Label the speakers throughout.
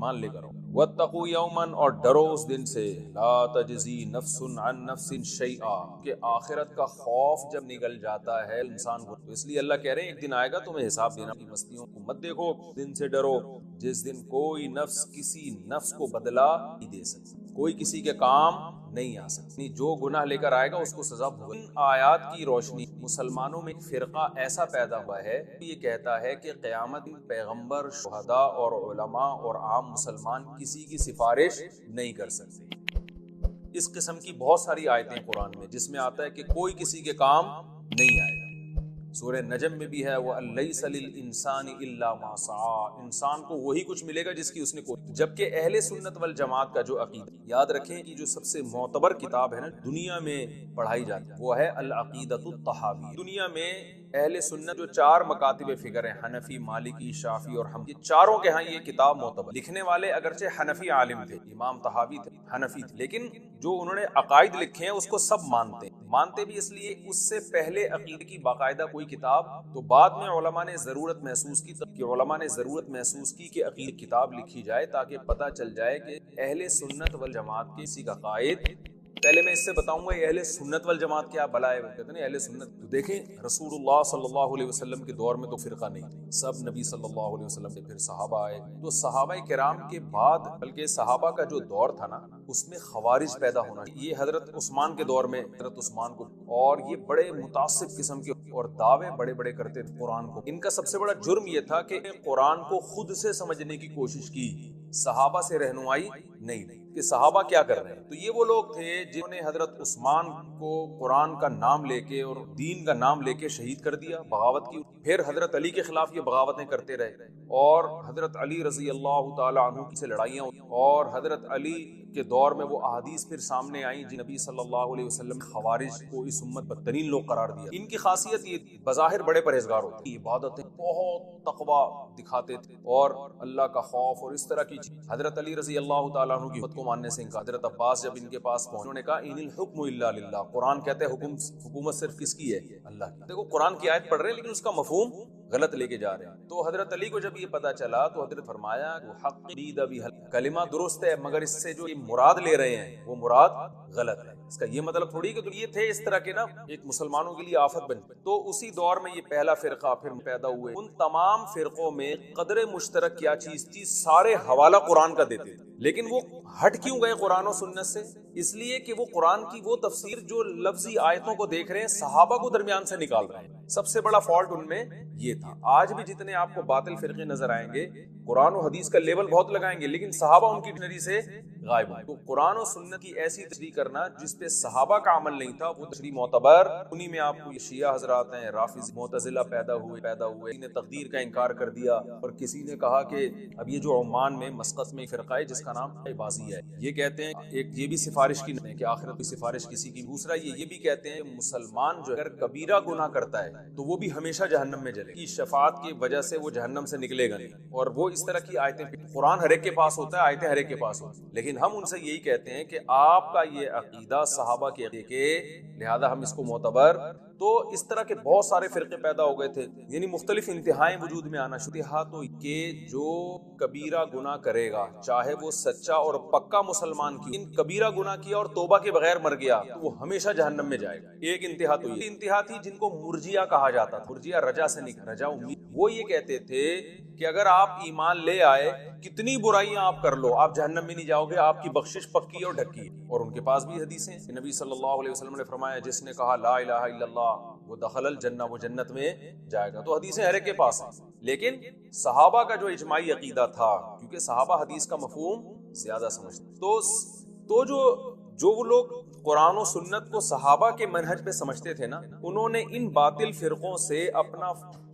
Speaker 1: ایمان لے کر آؤ۔ واتقوا یوما، اور ڈرو اس دن سے، لا تجزی نفس عن نفس شیئا، کہ آخرت کا خوف جب نکل جاتا ہے انسان کو، تو اس لیے اللہ کہہ رہے ہیں ایک دن آئے گا تمہیں حساب دینا، اپنی مستیوں کو مت دیکھو، دن سے ڈرو جس دن کوئی نفس کسی نفس کو بدلہ نہیں دے سکتی، کوئی کسی کے کام نہیں آ سکتی، جو گناہ لے کر آئے گا اس کو سزا بھگتنی۔ ان آیات کی روشنی مسلمانوں میں ایک فرقہ ایسا پیدا ہوا ہے، یہ کہتا ہے کہ قیامت پیغمبر، شہداء اور علماء اور عام مسلمان کسی کی سفارش نہیں کر سکتے۔ اس قسم کی بہت ساری آیتیں قرآن میں جس میں آتا ہے کہ کوئی کسی کے کام نہیں آئے گا۔ سورہ نجم میں بھی ہے وَأَن لَيْسَ لِلْإِنسَانِ إِلَّا مَا سَعَىٰ، انسان کو وہی کچھ ملے گا جس کی اس نے کوئی۔ جبکہ اہل سنت والجماعت کا جو عقیدہ، یاد رکھیں کہ جو سب سے معتبر کتاب ہے نا دنیا میں پڑھائی جاتی ہے، وہ ہے العقیدۃ الطحاویہ۔ دنیا میں اہل سنت جو 4 مکاتب فکر ہیں، حنفی، مالکی، شافعی اور حنبلی، یہ چاروں کے ہاں یہ کتاب معتبر۔ لکھنے والے اگرچہ حنفی عالم تھے، امام طحاوی تھے، حنفی تھے، لیکن جو انہوں نے عقائد لکھے ہیں اس کو سب مانتے بھی اس لیے اس سے پہلے عقیدے کی باقاعدہ کوئی کتاب، تو بعد میں علماء نے ضرورت محسوس کی کہ عقیدہ کتاب لکھی جائے تاکہ پتہ چل جائے کہ اہل سنت والجماعت کے اسی کا قائد۔ پہلے میں اس سے بتاؤں گا یہ اہل سنت والجماعت کیا بلا ہے، کہتے ہیں اہل سنت، تو دیکھیں رسول اللہ صلی اللہ علیہ وسلم کے دور میں تو فرقہ نہیں تھا، سب نبی صلی اللہ علیہ وسلم کے پھر صحابہ آئے، تو صحابہ کرام کے بعد بلکہ صحابہ کا جو دور تھا نا اس میں خوارج پیدا ہونا، یہ حضرت عثمان کے دور میں حضرت عثمان کو، اور یہ بڑے متعصب قسم کے اور دعوے بڑے بڑے کرتے تھے قرآن کو۔ ان کا سب سے بڑا جرم یہ تھا کہ قرآن کو خود سے سمجھنے کی کوشش کی، صحابہ سے رہنمائی نہیں کہ صحابہ کیا کر رہے ہیں۔ تو یہ وہ لوگ تھے جنہوں نے حضرت عثمان کو قرآن کا نام لے کے اور دین کا نام لے کے شہید کر دیا، بغاوت کی، پھر حضرت علی کے خلاف یہ بغاوتیں کرتے رہے، اور حضرت علی رضی اللہ تعالی عنہ سے لڑائیاں، اور حضرت علی کے دور میں وہ احادیث پھر سامنے آئیں جن نبی صلی اللہ علیہ وسلم خوارج کو اس امت بدترین لوگ قرار دیا۔ ان کی خاصیت یہ بظاہر بڑے پرہیزگار ہوتے ہیں، عبادتیں بہت تقوی دکھاتے تھے اور اللہ کا خوف اور اس طرح کی چیز۔ حضرت علی رضی اللہ تعالیٰ عنہ کی بات کو ماننے سے انکار۔ حضرت عباس جب ان کے پاس پہنچے انہوں نے کہا ان الحکم الا للہ، قرآن کہتے ہیں حکومت صرف کس کی ہے؟ اللہ کی۔ دیکھو قرآن کی آیت پڑھ رہے ہیں لیکن اس کا مفہوم غلط لے کے جا رہے ہیں۔ تو حضرت علی کو جب یہ پتا چلا تو حضرت فرمایا حق کلمہ درست ہے مگر اس سے جو یہ مراد لے رہے ہیں وہ مراد غلط ہے۔ اس کا یہ مطلب تھوڑی کہ تو یہ تھے اس طرح کے نا ایک مسلمانوں کے لیے آفت بن۔ تو اسی دور میں یہ پہلا فرقہ پھر پیدا ہوئے۔ ان تمام فرقوں میں قدر مشترک کیا چیز تھی؟ سارے حوالہ قرآن کا دیتے تھے، لیکن وہ ہٹ کیوں گئے قرآن و سنت سے؟ اس لیے کہ وہ قرآن کی وہ تفسیر جو لفظی آیتوں کو دیکھ رہے ہیں صحابہ کو درمیان سے نکال رہے ہیں۔ سب سے بڑا فالٹ ان میں یہ تھا۔ آج بھی جتنے آپ کو باطل فرقے نظر آئیں گے قرآن و حدیث کا لیبل بہت لگائیں گے لیکن صحابہ ان کی ڈکشنری سے غائب ہیں۔ تو قرآن و سنت کی ایسی تشریح کرنا جس پہ صحابہ کا عمل نہیں تھا وہ تشریح معتبر، انہی میں آپ کو یہ شیعہ حضرات ہیں، رافضی، معتزلہ پیدا ہوئے، کسی نے تقدیر کا انکار کر دیا اور کسی نے کہا کہ اب یہ جو عمان میں مسقط میں فرقہ ہے جس کا نام بازی ہے، یہ کہتے ہیں ایک یہ بھی سفارش کی نہیں کہ آخرت کی سفارش کسی کی، دوسرا یہ بھی کہتے ہیں مسلمان جو اگر کبیرہ گناہ کرتا ہے تو وہ بھی ہمیشہ جہنم میں جلے گا، شفاعت کی وجہ سے وہ جہنم سے نکلے گا نہیں، اور وہ اس طرح کی آیتیں قرآن ہر ایک کے پاس ہوتا ہے، آیتیں ہر ایک کے پاس ہوتی ہیں، لیکن ہم ان سے یہی کہتے ہیں کہ آپ کا یہ عقیدہ صحابہ کے عقیدے کے لہذا ہم اس کو معتبر۔ تو اس طرح کے بہت سارے فرقے پیدا ہو گئے تھے، یعنی مختلف انتہائیں وجود میں آنا شروع ہوئی، تو کہ جو کبیرہ گناہ کرے گا چاہے وہ سچا اور پکا مسلمان کی، ان کبیرہ گناہ کیا اور توبہ کے بغیر مر گیا تو وہ ہمیشہ جہنم میں جائے گا۔ ایک انتہا تو یہ انتہا تھی جن کو مرجیہ کہا جاتا تھا، مرجیہ رجا سے نکلا، رجا امید، وہ یہ کہتے تھے کہ اگر آپ ایمان لے آئے کتنی برائیاں آپ کر لو آپ جہنم میں نہیں جاؤ گے، آپ کی بخشش پکی اور ڈھکی۔ اور ان کے پاس بھی حدیثیں کہ نبی صلی اللہ علیہ وسلم نے فرمایا جس نے کہا لا الہ الا اللہ وہ دخل الجنہ، وہ جنت میں جائے گا۔ تو حدیثیں ہر ایک کے پاس ہیں، لیکن صحابہ کا جو اجماعی عقیدہ تھا کیونکہ صحابہ حدیث کا مفہوم زیادہ سمجھتے، تو جو وہ لوگ قرآن و سنت کو صحابہ کے منہج پہ سمجھتے تھے نا، انہوں نے ان باطل فرقوں سے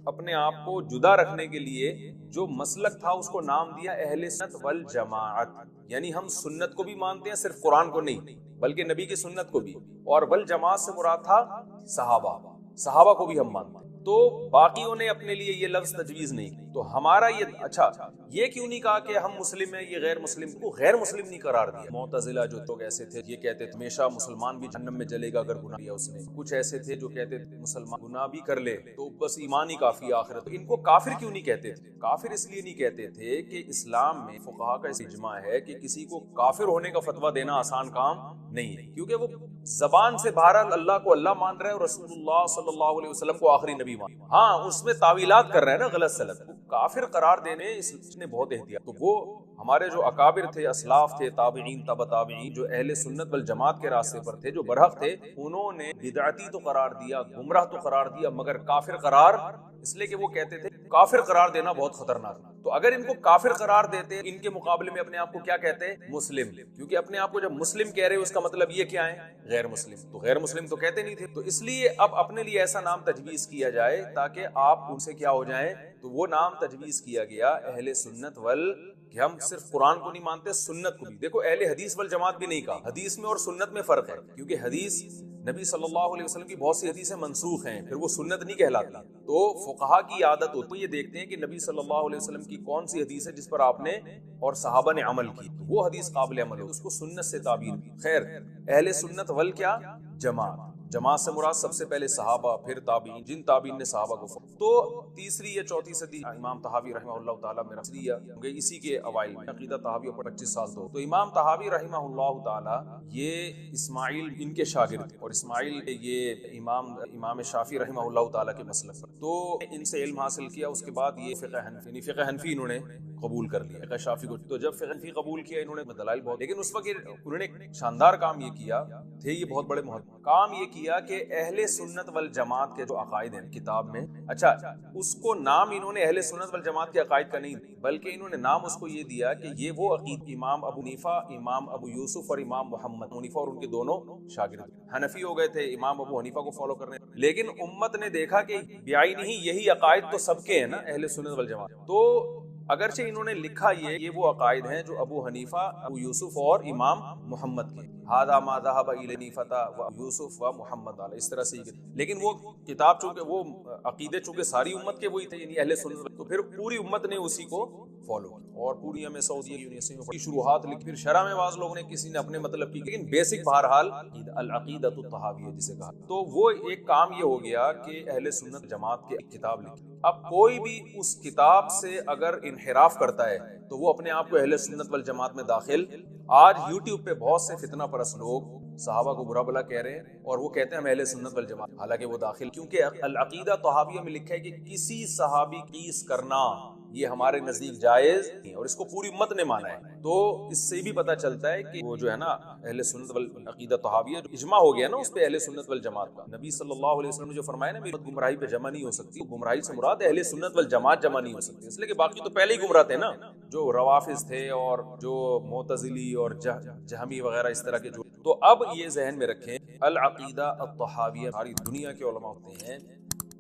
Speaker 1: اپنے آپ کو جدا رکھنے کے لیے جو مسلک تھا اس کو نام دیا اہل سنت والجماعت، یعنی ہم سنت کو بھی مانتے ہیں، صرف قرآن کو نہیں بلکہ نبی کی سنت کو بھی، اور والجماعت سے مراد تھا صحابہ کو بھی ہم مانتے ہیں۔ تو باقیوں نے اپنے لیے یہ لفظ تجویز نہیں کی، تو ہمارا یہ اچھا یہ کیوں نہیں کہا کہ ہم مسلم ہیں یہ غیر مسلم کو غیر مسلم نہیں قرار دیا. معتزلہ جو لوگ ایسے تھے یہ کہتے تھے ہمیشہ مسلمان بھی جہنم میں جلے گا اگر گناہ کیا اس نے. کچھ ایسے تھے جو کہتے تھے مسلمان گناہ بھی کر لے تو بس ایمان ہی کافی ہے آخرت. تو ان کو کافر کیوں نہیں کہتے تھے؟ کافر اس لیے نہیں کہتے تھے کہ اسلام میں فقہا کا اجماع ہے کہ کسی کو کافر ہونے کا فتویٰ دینا آسان کام نہیں ہے، کیونکہ وہ زبان سے بہرحال اللہ کو اللہ مان رہا ہے اور رسول اللہ صلی اللہ علیہ وسلم کو آخری نبی مان. ہاں اس میں تعویلات کر رہے ہیں نا غلط سلط. کافر قرار دینے اس نے بہت احتیاط. تو وہ ہمارے جو اکابر تھے، اسلاف تھے، تابعین، تبع تابعین، جو اہل سنت والجماعت کے راستے پر تھے، جو برحق تھے، انہوں نے بدعتی تو قرار دیا، گمراہ تو قرار دیا، مگر کافر قرار اس لیے کہ وہ کہتے تھے کافر قرار دینا بہت خطرناک. تو اگر ان کو کافر قرار دیتے ان کے مقابلے میں اپنے آپ کو کیا کہتے ہیں؟ مسلم. کیونکہ اپنے آپ کو جب مسلم کہہ رہے اس کا مطلب یہ کیا ہے؟ غیر مسلم. تو غیر مسلم تو کہتے نہیں تھے. تو اس لیے اب اپنے لیے ایسا نام تجویز کیا جائے تاکہ آپ ان سے کیا ہو جائیں. تو وہ نام تجویز کیا گیا اہل سنت وال، کہ ہم صرف قرآن کو نہیں مانتے، سنت کو بھی. دیکھو اہل حدیث والجماعت بھی نہیں کہا. حدیث میں اور سنت میں فرق ہے، کیونکہ حدیث نبی صلی اللہ علیہ وسلم کی بہت سی حدیثیں منسوخ ہیں، پھر وہ سنت نہیں کہلاتی. تو فقہا کی عادت ہوتی ہے یہ دیکھتے ہیں کہ نبی صلی اللہ علیہ وسلم کی کون سی حدیث ہے جس پر آپ نے اور صحابہ نے عمل کی، وہ حدیث قابل عمل ہو، اس کو سنت سے تعبیر کی. خیر اہل سنت وال کیا؟ جماعت. جماعت سے مراد سب سے پہلے صحابہ، پھر تابعین، جن تابعین نے صحابہ کو تو تیسری یا چوتھی صدی امام طحاوی رحمہ اللہ تعالیٰ میں رسلیہ کیونکہ اسی کے اوائل میں عقیدہ طحاوی پر 25 سال تو امام طحاوی رحمہ اللہ تعالیٰ یہ اسماعیل ان کے شاگرد، اور اسماعیل یہ امام شافعی رحمہ اللہ تعالیٰ کے مسلک پر. تو ان سے علم حاصل کیا. اس کے بعد یہ فقہ حنفی انہوں نے قبول کر لیا فقہ شافعی کو. تو جب فقہ حنفی قبول کیا انہوں نے دلائل بہت، لیکن اس وقت انہوں نے ایک شاندار کام یہ کیا تھے، یہ بہت بڑے کام یہ کیا کہ اہل سنت والجماعت کے جو عقائد ہیں کتاب میں، اچھا اس کو نام انہوں نے اہل سنت والجماعت کے عقائد کا نہیں، بلکہ انہوں نے نام اس کو یہ دیا کہ یہ وہ عقید امام ابو حنیفہ، امام ابو یوسف اور امام محمد حنیفہ اور ان کے دونوں شاگرد. حنفی ہو گئے تھے امام ابو حنیفہ کو فالو کرنے، لیکن امت نے دیکھا کہ بیائی نہیں، یہی عقائد تو سب کے ہیں نا اہل سنت والجماعت. تو اگرچہ انہوں نے لکھا یہ وہ عقائد ہیں جو ابو حنیفہ، ابو یوسف اور امام محمد کے، ھذا ما ذهب الی حنیفہ و یوسف و محمد علیہ، اس طرح سے، لیکن وہ کتاب چونکہ وہ عقیدے چونکہ ساری امت کے وہی تھے یعنی اہل سنت، تو پھر پوری امت نے اسی کو فالو کیا. اور پوری ہمیں سعودیہ یونیورسٹی میں شروحات لکھی، پھر شرح میں بعض لوگوں نے کسی نے اپنے مطلب کی، لیکن بیسک بہرحال العقیدۃ الطحاویہ جسے کہا. تو وہ ایک کام یہ ہو گیا کہ اہل سنت جماعت کے کتاب لکھی. اب کوئی بھی اس کتاب سے اگر انحراف کرتا ہے تو وہ اپنے آپ کو اہل سنت والجماعت میں داخل. آج یوٹیوب پہ بہت سے فتنہ پرست لوگ صحابہ کو برا بلا کہہ رہے ہیں اور وہ کہتے ہیں ہم اہل سنت والجماعت، حالانکہ وہ داخل، کیونکہ العقیدہ طحاویہ میں لکھا ہے کہ کسی صحابی قیس کرنا یہ ہمارے نزدیک جائز نہیں، اور اس کو پوری امت نے مانا ہے. تو اس سے بھی پتہ چلتا ہے کہ وہ جو ہے نا اہل سنت والعقیدہ طحاویہ جو اجماع ہو گیا نا اس پہ اہل سنت والجماعت کا. نبی صلی اللہ علیہ وسلم نے جو فرمایا نا میری گمراہی پہ جمع نہیں ہو سکتی، گمراہی سے مراد اہل سنت والجماعت جمع نہیں ہو سکتی، اس لیے کہ باقی تو پہلے ہی گمراہ تھے نا، جو روافض تھے اور جو معتزلی اور جہمی وغیرہ اس طرح کے جو. تو اب یہ ذہن میں رکھیں العقیدہ الطحاویہ ساری دنیا کے علماء ہوتے ہیں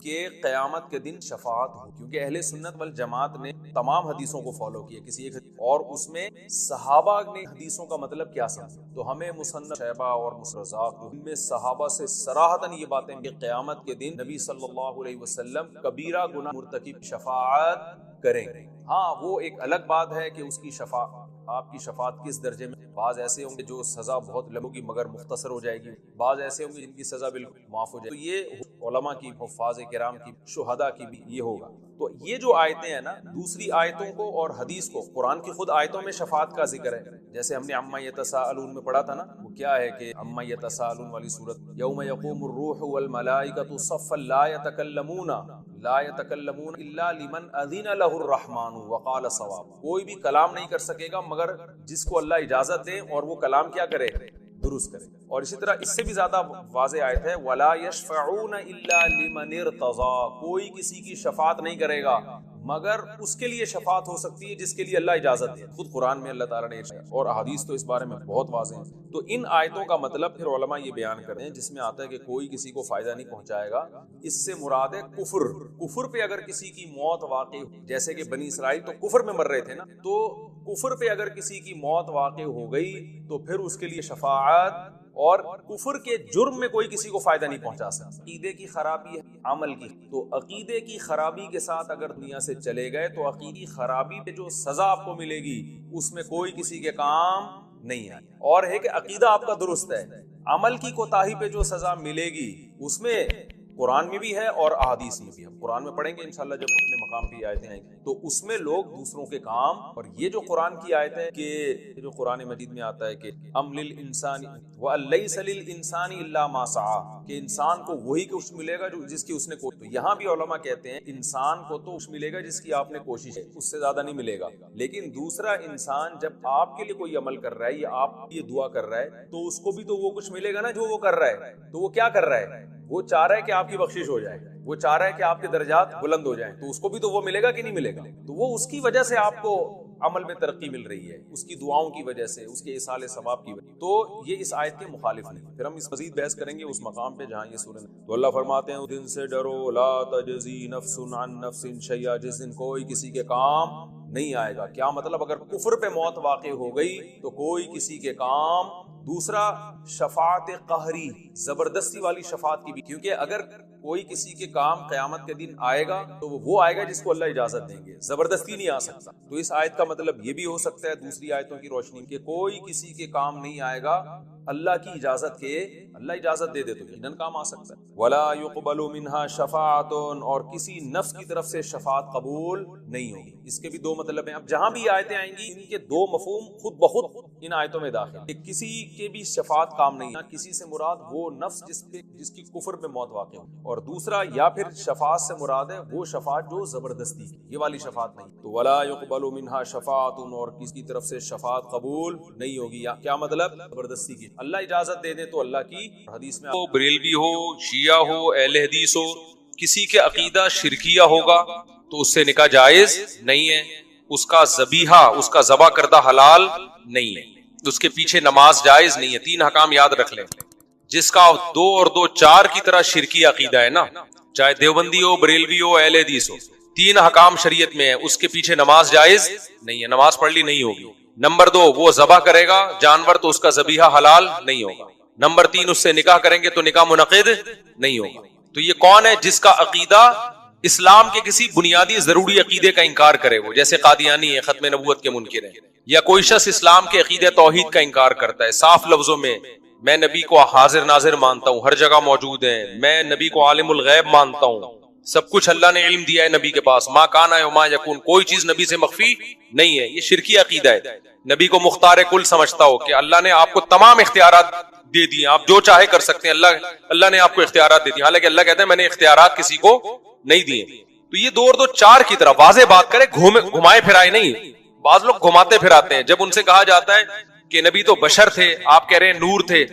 Speaker 1: کہ قیامت کے دن شفاعت ہو، کیونکہ اہل سنت والجماعت نے تمام حدیثوں کو فالو کیا کسی ایک اور اس میں صحابہ نے حدیثوں کا مطلب کیا سمجھا. تو ہمیں مصنف شیبہ اور مصرزاق ان میں صحابہ سے صراحتاً یہ باتیں کہ قیامت کے دن نبی صلی اللہ علیہ وسلم کبیرہ گناہ مرتکب شفاعت کریں. ہاں وہ ایک الگ بات ہے کہ اس کی شفاعت، آپ کی شفاعت کس درجے میں، بعض ایسے ہوں گے جو سزا بہت لمبی ہوگی مگر مختصر ہو جائے گی، بعض ایسے ہوں گے جن کی سزا بالکل معاف ہو جائے گی. تو یہ علماء کی، حفاظ کرام کی، شہداء کی بھی یہ ہوگا. تو یہ جو آیتیں ہیں نا دوسری آیتوں کو اور حدیث کو، قرآن کی خود آیتوں میں شفاعت کا ذکر ہے، جیسے ہم نے عما یتساءلون میں پڑھا تھا نا، وہ کیا ہے کہ عما یتساءلون والی صورت، یوم یقوم الروح والملائکۃ صفا لا یتکلمون الا لمن اذن له الرحمن وقال صواب. کوئی بھی کلام نہیں کر سکے گا مگر جس کو اللہ اجازت دے اور وہ کلام کیا کرے، درست کرے. اور اسی طرح اس سے بھی زیادہ واضح آیت ہے وَلَا يَشْفَعُونَ إِلَّا لِمَنِ ارْتَضَىٰ. کوئی کسی کی شفاعت نہیں کرے گا مگر اس کے لیے شفاعت ہو سکتی ہے جس کے لیے اللہ اجازت دے. خود قرآن میں اللہ تعالیٰ نے اور احادیث تو اس بارے میں بہت واضح ہیں. تو ان آیتوں کا مطلب پھر علماء یہ بیان کرتے ہیں جس میں آتا ہے کہ کوئی کسی کو فائدہ نہیں پہنچائے گا، اس سے مراد ہے کفر. کفر پہ اگر کسی کی موت واقع، جیسے کہ بنی اسرائیل تو کفر میں مر رہے تھے نا، تو کفر پہ اگر کسی کی موت واقع ہو گئی تو پھر اس کے لیے شفاعت اور کفر کے جرم میں کوئی کسی کو فائدہ نہیں پہنچا سکتا. عقیدے کی خرابی ہے عمل کی، تو عقیدے کی خرابی کے ساتھ اگر دنیا سے چلے گئے تو عقیدی خرابی پہ جو سزا آپ کو ملے گی اس میں کوئی کسی کے کام نہیں ہے. اور ہے کہ عقیدہ آپ کا درست ہے، عمل کی کوتاہی پہ جو سزا ملے گی اس میں قرآن میں بھی ہے اور احادیث میں بھی. ہم قرآن میں پڑھیں گے انشاءاللہ جب اپنے مقام پہ آیتیں آئیں گی تو اس میں لوگ دوسروں کے کام، اور یہ جو قرآن کی آیت ہے کہ جو قرآن مجید میں آتا ہے کہ ام للانسان ولیس للانسان الا ما سعی، کہ انسان کو وہی کچھ ملے گا جو جس کی اس نے کوشش. تو یہاں بھی علماء کہتے ہیں انسان کو تو کچھ ملے گا جس کی آپ نے کوشش ہے، اس سے زیادہ نہیں ملے گا. لیکن دوسرا انسان جب آپ کے لیے کوئی عمل کر رہا ہے یا آپ یہ دعا کر رہا ہے تو اس کو بھی تو وہ کچھ ملے گا نا جو وہ کر رہا ہے. تو وہ کیا کر رہا ہے؟ وہ چاہ رہا ہے کہ آپ کی بخشش ہو جائے، وہ چاہ رہا ہے کہ آپ کے درجات بلند ہو جائیں، تو اس کو بھی تو وہ ملے گا کہ نہیں ملے گا. تو وہ اس کی وجہ سے آپ کو عمل میں ترقی مل رہی ہے، اس کی دعاؤں کی وجہ سے، اس کے ایصال ثواب کی وجہ سے. تو یہ اس آیت کے مخالف نہیں. پھر ہم اس مزید بحث کریں گے اس مقام پہ جہاں یہ سورہ. تو اللہ فرماتے ہیں دن سے ڈرو لا تجزی نفس عن نفس شیئا، جس دن کوئی کسی کے کام نہیں آئے گا. کیا مطلب؟ اگر کفر پہ موت واقع ہو گئی تو کوئی کسی کے کام. دوسرا شفاعت قہری، زبردستی والی شفاعت کی بھی، کیونکہ اگر کوئی کسی کے کام قیامت کے دن آئے گا تو وہ آئے گا جس کو اللہ اجازت دیں گے، زبردستی نہیں آ سکتا. تو اس آیت کا مطلب یہ بھی ہو سکتا ہے دوسری آیتوں کی روشنی کہ کوئی کسی کے کام نہیں آئے گا اللہ کی اجازت کے، اللہ اجازت دے دے تو یقیناً کام آ سکتا ہے. ولا يقبل منها شفاعت، اور کسی نفس کی طرف سے شفاعت قبول نہیں ہوگی. اس کے بھی دو مطلب ہیں. اب جہاں بھی آیتیں آئیں گی ان کے دو مفہوم خود بخود ان آیتوں میں داخل. کہ کسی کے بھی شفاعت کام نہیں ہے، کسی سے مراد وہ نفس جس کی کفر میں موت واقع ہو، اور دوسرا یا پھر شفاعت سے مراد ہے وہ شفاعت جو زبردستی کی، یہ والی شفاعت نہیں. تو ولا يقبل منها شفاعت، اور کسی کی طرف سے شفاعت قبول نہیں ہوگی. کیا مطلب؟ زبردستی کی. اللہ اجازت دے دے تو اللہ کی. حدیث میں
Speaker 2: بریلوی ہو، شیعہ ہو، اہل حدیث ہو، کسی کے عقیدہ شرکیہ ہوگا تو اس سے نکاح جائز نہیں ہے، اس کا ذبیحہ، اس کا ذبح کردہ حلال نہیں ہے، اس کے پیچھے نماز جائز نہیں ہے. 3 احکام یاد رکھ لیں. جس کا 2 اور 2 4 کی طرح شرکی عقیدہ ہے نا، چاہے دیوبندی ہو، بریلوی ہو، اہل حدیث ہو، 3 احکام شریعت میں ہے، اس کے پیچھے نماز جائز نہیں ہے، نماز پڑھ لی نہیں ہوگی. نمبر 2 وہ ذبح کرے گا جانور تو اس کا ذبیحہ حلال نہیں ہوگا. نمبر 3 اس سے نکاح کریں گے تو نکاح منعقد نہیں ہوگا. تو یہ کون ہے؟ جس کا عقیدہ اسلام کے کسی بنیادی ضروری عقیدے کا انکار کرے، وہ جیسے قادیانی ہے، ختم نبوت کے منکر ہیں، یا کوئی شخص اسلام کے عقیدہ توحید کا انکار کرتا ہے صاف لفظوں میں، میں نبی کو حاضر ناظر مانتا ہوں، ہر جگہ موجود ہیں، میں نبی کو عالم الغیب مانتا ہوں، سب کچھ اللہ نے علم دیا ہے نبی کے پاس، ما کان وما یکون، کوئی چیز نبی سے مخفی نہیں ہے. یہ شرکی عقیدہ ہے. نبی کو مختار کل سمجھتا ہو کہ اللہ نے آپ کو تمام اختیارات دے دیے، آپ جو چاہے کر سکتے ہیں، اللہ نے آپ کو اختیارات دے دیے، حالانکہ اللہ کہتا ہے میں نے اختیارات کسی کو نہیں دیے. تو یہ 2 اور 2 4 کی طرح واضح بات کرے، گھمائے پھرائے نہیں. بعض لوگ گھماتے پھراتے ہیں. جب ان سے کہا جاتا ہے کہ نبی تو بشر تھے، آپ کہہ رہے ہیں نور تھے،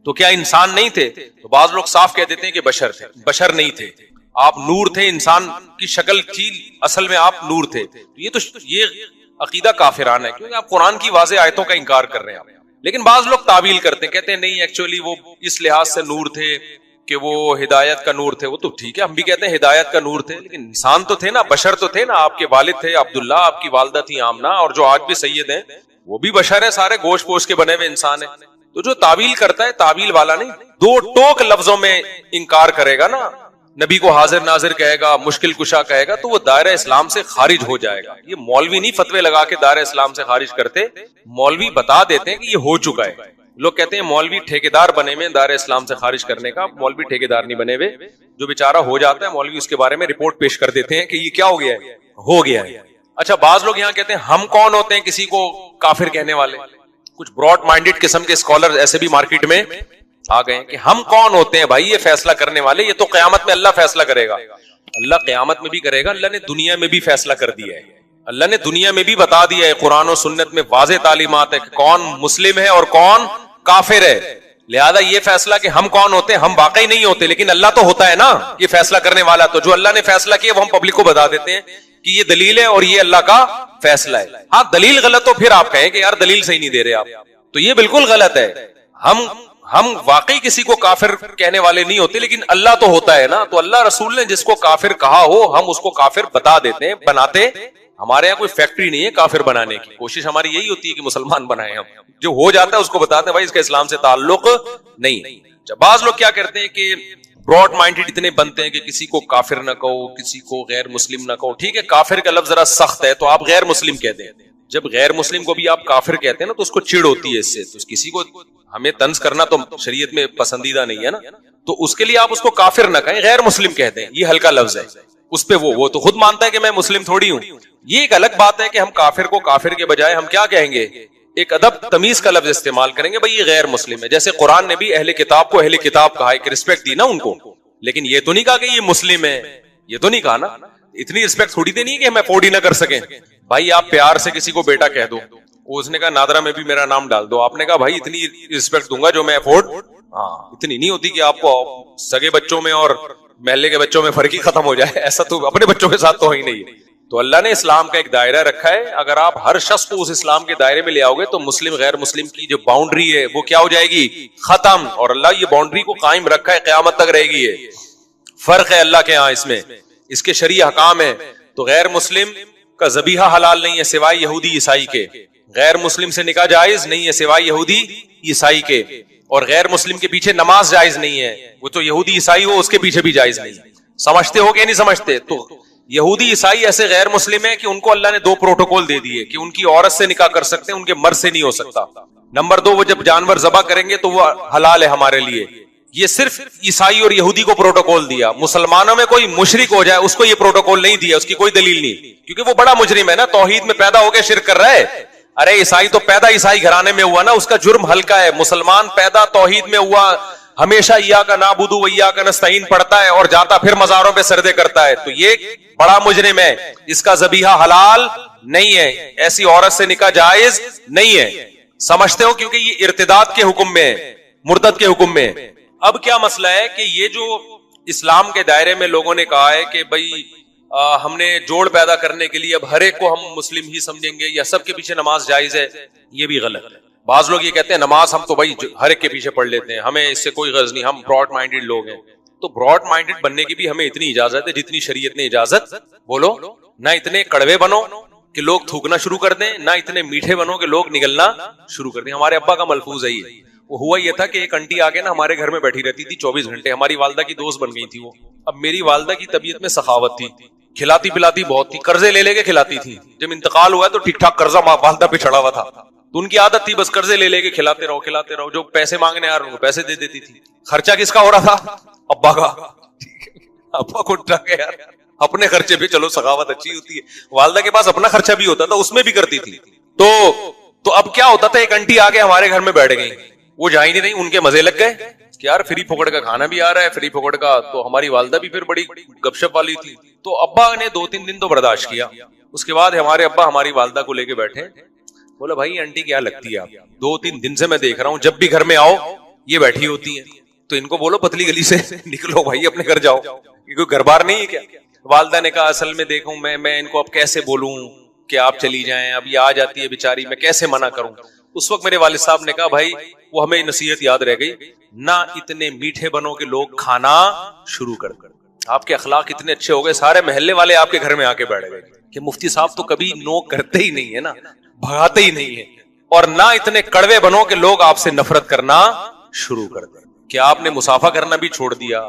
Speaker 2: تو کیا انسان نہیں تھے؟ تو بعض لوگ صاف کہہ دیتے ہیں کہ بشر تھے، بشر نہیں تھے، آپ نور تھے، انسان کی شکل تھی، اصل میں آپ نور تھے. یہ عقیدہ کافرانہ ہے، کیونکہ آپ قرآن کی واضح آیتوں کا انکار کر رہے ہیں. لیکن بعض لوگ تعویل کرتے ہیں، کہتے ہیں نہیں ایکچولی وہ اس لحاظ سے نور تھے کہ وہ ہدایت کا نور تھے. وہ تو ٹھیک ہے، ہم بھی کہتے ہیں ہدایت کا نور تھے، لیکن انسان تو تھے نا، بشر تو تھے نا. آپ کے والد تھے عبداللہ، آپ کی والدہ تھی آمنہ، اور جو آج بھی سید ہیں وہ بھی بشر ہیں، سارے گوشت پوش کے بنے ہوئے انسان ہیں. تو جو تعویل کرتا ہے، تعویل والا نہیں، 2 ٹوک لفظوں میں انکار کرے گا نا، نبی کو حاضر ناظر کہے گا، مشکل کشا کہے گا، تو وہ دائرہ اسلام سے خارج ہو جائے گا. یہ مولوی نہیں فتوے لگا کے دائرہ اسلام سے خارج کرتے، مولوی بتا دیتے ہیں کہ یہ ہو چکا ہے. لوگ کہتے ہیں مولوی ٹھیکیدار بنے ہوئے دائرہ اسلام سے خارج کرنے کا. مولوی ٹھیکیدار نہیں بنے ہوئے، جو بیچارہ ہو جاتا ہے مولوی اس کے بارے میں رپورٹ پیش کر دیتے ہیں کہ یہ کیا ہو گیا ہے، ہو گیا ہے. اچھا، بعض لوگ یہاں کہتے ہیں ہم کون ہوتے ہیں کسی کو کافر کہنے والے. کچھ براڈ مائنڈڈ قسم کے اسکالر ایسے بھی مارکیٹ میں آ گئے کہ ہم کون ہوتے ہیں بھائی یہ فیصلہ کرنے والے، یہ تو قیامت میں اللہ فیصلہ کرے گا. اللہ قیامت میں بھی کرے گا، اللہ نے دنیا میں بھی فیصلہ کر دیا ہے. اللہ نے دنیا میں بھی بتا دیا ہے، قرآن و سنت میں واضح تعلیمات ہے کہ کون مسلم ہے اور کون کافر ہے. لہذا یہ فیصلہ کہ ہم کون ہوتے ہیں، ہم واقعی نہیں ہوتے، لیکن اللہ تو ہوتا ہے نا یہ فیصلہ کرنے والا. تو جو اللہ نے فیصلہ کیا وہ ہم پبلک کو بتا دیتے ہیں کہ یہ دلیل ہے اور یہ اللہ کا فیصلہ ہے. ہاں دلیل غلط تو پھر آپ کہیں کہ یار دلیل صحیح نہیں دے رہے آپ، تو یہ بالکل غلط ہے. ہم واقعی کسی کو کافر کہنے والے نہیں ہوتے، لیکن اللہ تو ہوتا ہے نا. تو اللہ رسول نے جس کو کافر کہا ہو ہم اس کو کافر بتا دیتے ہیں، بناتے ہمارے یہاں کوئی فیکٹری نہیں ہے کافر بنانے کی، کوشش ہماری یہی ہوتی ہے کہ مسلمان بنائیں ہم، جو ہو جاتا ہے اس کو بتاتے ہیں بھائی اس کا اسلام سے تعلق نہیں۔ بعض لوگ کیا کرتے ہیں کہ براڈ مائنڈڈ اتنے بنتے ہیں کہ کسی کو کافر نہ کہو، کسی کو غیر مسلم نہ کہو۔ ٹھیک ہے، کافر کا لفظ ذرا سخت ہے تو آپ غیر مسلم کہتے ہیں، جب غیر مسلم کو بھی آپ کافر کہتے ہیں نا تو اس کو چڑ ہوتی ہے اس سے، تو کسی کو ہمیں طنز کرنا تو شریعت میں پسندیدہ نہیں ہے نا، تو اس کے لیے آپ اس کو کافر نہ کہیں، غیر مسلم کہتے ہیں، یہ ہلکا لفظ ہے۔ اس پہ وہ تو خود مانتا ہے کہ میں مسلم تھوڑی ہوں۔ یہ ایک الگ بات ہے کہ ہم کافر کو کافر کے بجائے ہم کیا کہیں گے، ایک ادب تمیز کا لفظ استعمال کریں گے، بھائی یہ غیر مسلم ہے۔ جیسے قرآن نے بھی اہل کتاب کو اہل کتاب کہا، ایک رسپیکٹ دی نا ان کو، لیکن یہ تو نہیں کہا کہ یہ مسلم ہے، یہ تو نہیں کہا نا، اتنی رسپیکٹ تھوڑی دینی ہے کہ ہم افورڈ ہی نہ کر سکیں۔ بھائی آپ پیار سے کسی کو بیٹا کہہ دو، اس نے کہا نادرا میں بھی میرا نام ڈال دو، آپ نے کہا بھائی اتنی رسپیکٹ دوں گا جو میں افورڈ، اتنی نہیں ہوتی کہ آپ کو سگے بچوں میں اور محلے کے بچوں میں فرق ہی ختم ہو جائے، ایسا تو اپنے بچوں کے ساتھ تو ہی نہیں ہے۔ تو اللہ نے اسلام کا ایک دائرہ رکھا ہے، اگر آپ ہر شخص کو اس اسلام کے دائرے میں لے آؤ گے تو مسلم غیر مسلم کی جو باؤنڈری ہے وہ کیا ہو جائے گی، ختم۔ اور اللہ یہ باؤنڈری کو قائم رکھا ہے، قیامت تک رہے گی۔ یہ فرق ہے اللہ کے ہاں، اس میں اس کے شرعی احکام ہے۔ تو غیر مسلم کا ذبیحہ حلال نہیں ہے سوائے یہودی عیسائی کے، غیر مسلم سے نکاح جائز نہیں ہے سوائے یہودی عیسائی کے، اور غیر مسلم کے پیچھے نماز جائز نہیں ہے، وہ تو یہودی عیسائی ہو اس کے پیچھے بھی جائز نہیں ہے۔ سمجھتے ہو کہ نہیں سمجھتے؟ تو یہودی عیسائی ایسے غیر مسلم ہیں کہ ان کو اللہ نے 2 پروٹوکول دے دیے کہ ان کی عورت سے نکاح کر سکتے ہیں، ان کے مرد سے نہیں ہو سکتا۔ نمبر 2، وہ جب جانور ذبح کریں گے تو وہ حلال ہے ہمارے لیے۔ یہ صرف عیسائی اور یہودی کو پروٹوکول دیا، مسلمانوں میں کوئی مشرک ہو جائے اس کو یہ پروٹوکول نہیں دیا، اس کی کوئی دلیل نہیں، کیونکہ وہ بڑا مجرم ہے نا، توحید میں پیدا ہو کے شرک کر رہا ہے۔ ارے عیسائی تو پیدا عیسائی گھرانے میں ہوا نا، اس کا جرم ہلکا ہے۔ مسلمان پیدا توحید میں ہوا، ہمیشہ ایاک نعبد و ایاک نستعین پڑھتا ہے اور جاتا پھر مزاروں پہ سجدے کرتا ہے، تو یہ بڑا مجرم ہے، اس کا ذبیحہ حلال نہیں ہے، ایسی عورت سے نکاح جائز نہیں ہے۔ سمجھتے ہو؟ کیونکہ یہ ارتداد کے حکم میں ہے، مرتد کے حکم میں ہے۔ اب کیا مسئلہ ہے کہ یہ جو اسلام کے دائرے میں لوگوں نے کہا ہے کہ بھائی ہم نے جوڑ پیدا کرنے کے لیے اب ہر ایک کو ہم مسلم ہی سمجھیں گے یا سب کے پیچھے نماز جائز ہے، یہ بھی غلط ہے۔ بعض لوگ یہ کہتے ہیں نماز ہم تو بھائی ہر ایک کے پیچھے پڑھ لیتے ہیں، ہمیں اس سے کوئی غرض نہیں، ہم براڈ مائنڈڈ لوگ ہیں۔ تو براڈ مائنڈڈ بننے کی بھی ہمیں اتنی اجازت ہے جتنی شریعت نے اجازت، بولو، نہ اتنے کڑوے بنو کہ لوگ تھوکنا شروع کر دیں، نہ اتنے میٹھے بنو کہ لوگ نگلنا شروع کر دیں۔ ہمارے ابا کا ملفوظ ہے یہ، وہ ہوا یہ تھا کہ ایک انٹی آگے نا ہمارے گھر میں بیٹھی رہتی تھی 24 گھنٹے، ہماری والدہ کی دوست بن گئی تھی وہ۔ اب میری والدہ کی طبیعت میں سخاوت تھی، کھلاتی پلاتی بہت تھی، قرضے لے لے کے کھلاتی تھی، جب انتقال ہوا تو ٹھیک ٹھاک قرضہ والدہ پہ چڑھا ہوا تھا، تو ان کی عادت تھی بس قرضے لے لے کے کھلاتے رہو، جو پیسے مانگنے آ رہے ان کو پیسے دے دیتی تھی۔ خرچہ کس کا ہو رہا تھا؟ ابا کا۔ ابا کو ڈر یار اپنے خرچے پہ، چلو سخاوت اچھی ہوتی ہے، والدہ کے پاس اپنا خرچہ بھی ہوتا تھا، اس میں بھی کرتی تھی۔ تو اب کیا ہوتا تھا، ایک انٹی آگے ہمارے گھر میں بیٹھ گئی، وہ جا ہی نہیں رہی، ان کے مزے لگ گئے کہ یار فری پھوکڑ کا کھانا بھی آ رہا ہے، فری پھوکڑ کا۔ تو ہماری والدہ بھی پھر بڑی گپ شپ والی تھی، تو ابا نے 2-3 دن تو برداشت کیا۔ اس کے بعد ہمارے ابا ہماری والدہ کو لے کے بیٹھے، بولا بھائی انٹی کیا لگتی ہے آپ، 2-3 دن سے میں دیکھ رہا ہوں جب بھی گھر میں آؤ یہ بیٹھی ہوتی ہے، تو ان کو بولو پتلی گلی سے نکلو بھائی، اپنے گھر جاؤ، یہ کوئی گھر بار نہیں ہے کیا؟ والدہ نے کہا اصل میں دیکھوں میں ان کو اب کیسے بولوں کہ آپ چلی جائیں، اب یہ آ جاتی ہے بیچاری، میں کیسے منع کروں۔ اس وقت میرے والد صاحب نے کہا بھائی وہ ہمیں نصیحت یاد رہ گئی، نہ اتنے میٹھے بنو کہ لوگ کھانا شروع کر۔ آپ کے اخلاق اتنے اچھے ہو گئے، سارے محلے والے آپ کے گھر میں آ کے بیٹھ گئے کہ مفتی صاحب تو کبھی نو کرتے ہی نہیں ہے نا، بھگاتے ہی نہیں ہے۔ اور نہ اتنے کڑوے بنو کہ لوگ آپ سے نفرت کرنا شروع کر دیں۔ کہ آپ نے مسافہ کرنا بھی چھوڑ دیا،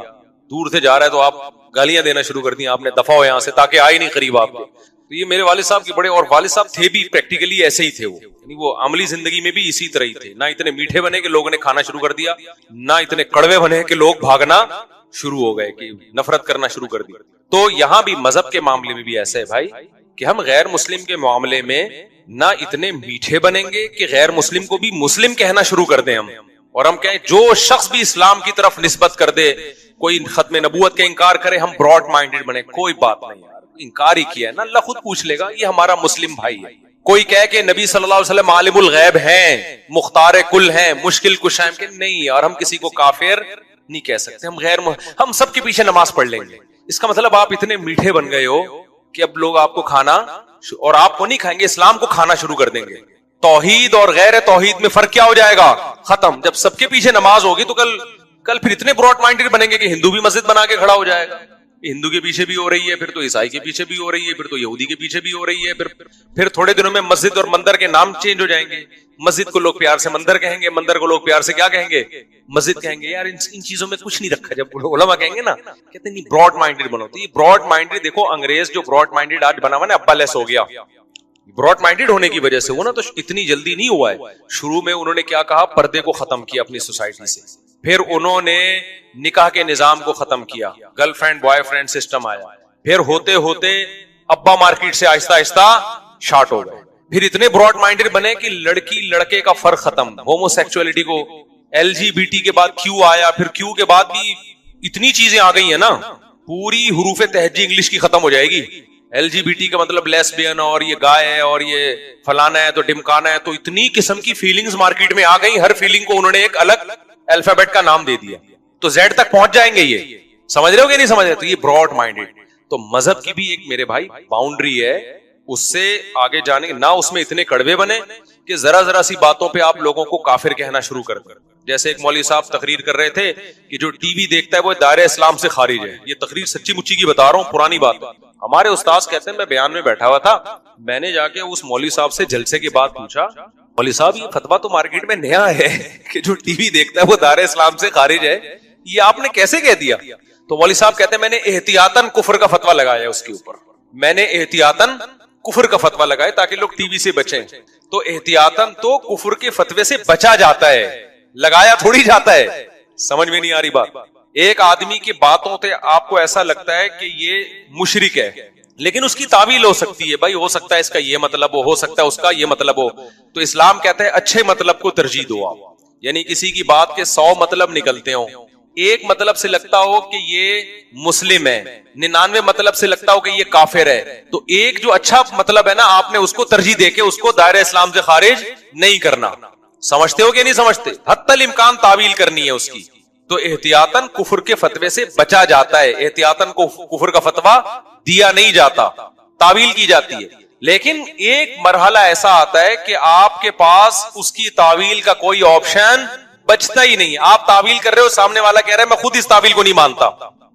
Speaker 2: دور سے جا رہا ہے تو آپ گالیاں دینا شروع کر دی، آپ نے دفع ہو یہاں سے تاکہ آئے نہیں قریب آپ کے۔ تو یہ میرے والد صاحب کے بڑے، اور والد صاحب تھے بھی پریکٹیکلی ایسے ہی تھے، وہ یعنی وہ عملی زندگی میں بھی اسی طرح ہی تھے، نہ اتنے میٹھے بنے کہ لوگوں نے کھانا شروع کر دیا، نہ اتنے کڑوے بنے کہ لوگ بھاگنا شروع ہو گئے، کہ نفرت کرنا شروع کر دی۔ تو یہاں بھی مذہب کے معاملے میں بھی ایسا ہے بھائی کہ ہم غیر مسلم کے معاملے میں نہ اتنے میٹھے بنیں گے کہ غیر مسلم کو بھی مسلم کہنا شروع کر دیں ہم، اور ہم کہیں جو شخص بھی اسلام کی طرف نسبت کر دے، کوئی ختم نبوت کا انکار کرے، ہم براڈ مائنڈڈ بنے، کوئی بات نہیں یار، انکار ہی کیا ہے نا، اللہ خود پوچھ لے گا، یہ ہمارا مسلم بھائی ہے۔ کوئی کہے کہ نبی صلی اللہ علیہ وسلم عالم الغیب ہیں، مختار کل ہیں، مشکل کشا ہیں، کہ نہیں یار ہم کسی کو کافر نہیں کہہ سکتے، ہم سب کے پیچھے نماز پڑھ لیں گے۔ اس کا مطلب آپ اتنے میٹھے بن گئے ہو کہ اب لوگ آپ کو کھانا، اور آپ کو نہیں کھائیں گے، اسلام کو کھانا شروع کر دیں گے۔ توحید اور غیر توحید میں فرق کیا ہو جائے گا؟ ختم۔ جب سب کے پیچھے نماز ہوگی تو کل پھر اتنے براڈ مائنڈڈ بنیں گے کہ ہندو بھی مسجد بنا کے کھڑا ہو جائے گا، ہندو کے پیچھے بھی ہو رہی ہے، پھر تو عیسائی کے پیچھے بھی ہو رہی ہے، پھر تو یہودی کے پیچھے بھی ہو رہی ہے، پھر تھوڑے دنوں میں مسجد اور مندر کے نام چینج ہو جائیں گے، مسجد کو لوگ پیار سے مندر کہیں گے، مندر کو لوگ پیار سے کیا کہیں گے؟ مسجد کہیں گے۔ یار ان چیزوں میں کچھ نہیں رکھا، جب علماء کہیں گے نا کہتے ہیں نہیں براڈ مائنڈیڈ بنو، تو یہ براڈ مائنڈیڈ دیکھو انگریز جو براڈ مائنڈیڈ آج بنا ہوا نا ابا لیس ہو گیا، براڈ مائنڈیڈ ہونے کی وجہ سے وہ نا تو اتنی جلدی نہیں ہوا ہے۔ شروع میں انہوں نے کیا کہا؟ پردے کو ختم کیا اپنی سوسائٹی سے، پھر انہوں نے نکاح کے نظام کو ختم کیا، girl friend boy friend system آیا، پھر ہوتے ہوتے ابا مارکیٹ سے آہستہ آہستہ شارٹ ہو گئے، پھر اتنے براڈ مائنڈیڈ بنے کہ لڑکی لڑکے کا فرق ختم، ہومو سیکچولیٹی کو LGBT کے بعد کیو آیا، پھر کیو کے بعد بھی اتنی چیزیں آ گئی ہیں نا، پوری حروف تہجی انگلش کی ختم ہو جائے گی۔ LGBT کا مطلب لیسبین اور یہ گائے ہے اور یہ فلانا ہے تو ڈمکانا ہے، تو اتنی قسم کی فیلنگز مارکیٹ میں آ گئی، ہر فیلنگ کو انہوں نے ایک الگ الفابیٹ کا نام دے دیا، تو زیڈ تک پہنچ جائیں گے۔ یہ سمجھ رہے ہو کہ نہیں سمجھ رہے؟ تو یہ براڈ مائنڈیڈ۔ تو مذہب کی بھی ایک میرے بھائی باؤنڈری ہے، اس سے آگے جانے نہ اس میں اتنے کڑوے بنے کہ ذرا ذرا سی باتوں پہ آپ لوگوں کو کافر کہنا شروع کر دیں۔ جیسے ایک مولوی صاحب تقریر کر رہے تھے کہ جو ٹی وی دیکھتا ہے وہ دائرہ اسلام سے خارج ہے۔ یہ تقریر سچی مچی کی بتا رہا ہوں، پرانی بات۔ ہمارے استاذ کہتے ہیں میں بیان میں بیٹھا ہوا تھا، میں نے جا کے اس مولوی صاحب سے جلسے کے بعد پوچھا، مولوی صاحب یہ فتویٰ تو مارکیٹ میں نیا ہے کہ جو ٹی وی دیکھتا ہے وہ دائرہ اسلام سے خارج ہے، یہ آپ نے کیسے کہہ دیا؟ تو مولوی صاحب کہتے ہیں میں نے احتیاطاً کفر کا فتویٰ لگایا اس کے اوپر، میں نے احتیاطاً کفر کا فتویٰ لگایا تاکہ لوگ ٹی وی سے بچیں۔ تو احتیاطاً تو کفر کے فتوے سے بچا جاتا ہے، لگایا تھوڑی جاتا ہے۔ سمجھ میں نہیں آ رہی بات؟ ایک آدمی کی باتوں سے آپ کو ایسا لگتا ہے کہ یہ مشرک ہے، لیکن اس کی تعویل ہو سکتی ہے، بھائی ہو سکتا ہے اس کا یہ مطلب ہو سکتا ہے اس کا یہ مطلب ہو۔ تو اسلام کہتا ہے اچھے مطلب کو ترجیح دو آپ، یعنی کسی کی بات کے 100 مطلب نکلتے ہوں، ایک مطلب سے لگتا ہو کہ یہ مسلم ہے، 99 مطلب سے لگتا ہو کہ یہ کافر ہے، تو ایک جو اچھا مطلب ہے نا آپ نے اس کو ترجیح دے کے اس کو دائرہ اسلام سے خارج نہیں کرنا۔ سمجھتے ہو کہ نہیں سمجھتے؟ حتی الامکان تعویل کرنی ہے اس کی۔ تو احتیاطاً کفر کے فتوے سے بچا جاتا ہے، احتیاطاً کو کفر کا فتویٰ دیا نہیں جاتا، تعویل کی جاتی ہے۔ لیکن ایک مرحلہ ایسا آتا ہے کہ آپ کے پاس اس کی تعویل کا کوئی آپشن بچتا ہی نہیں، آپ تعویل کر رہے ہو، سامنے والا کہہ رہا ہے میں خود اس تعویل کو نہیں مانتا۔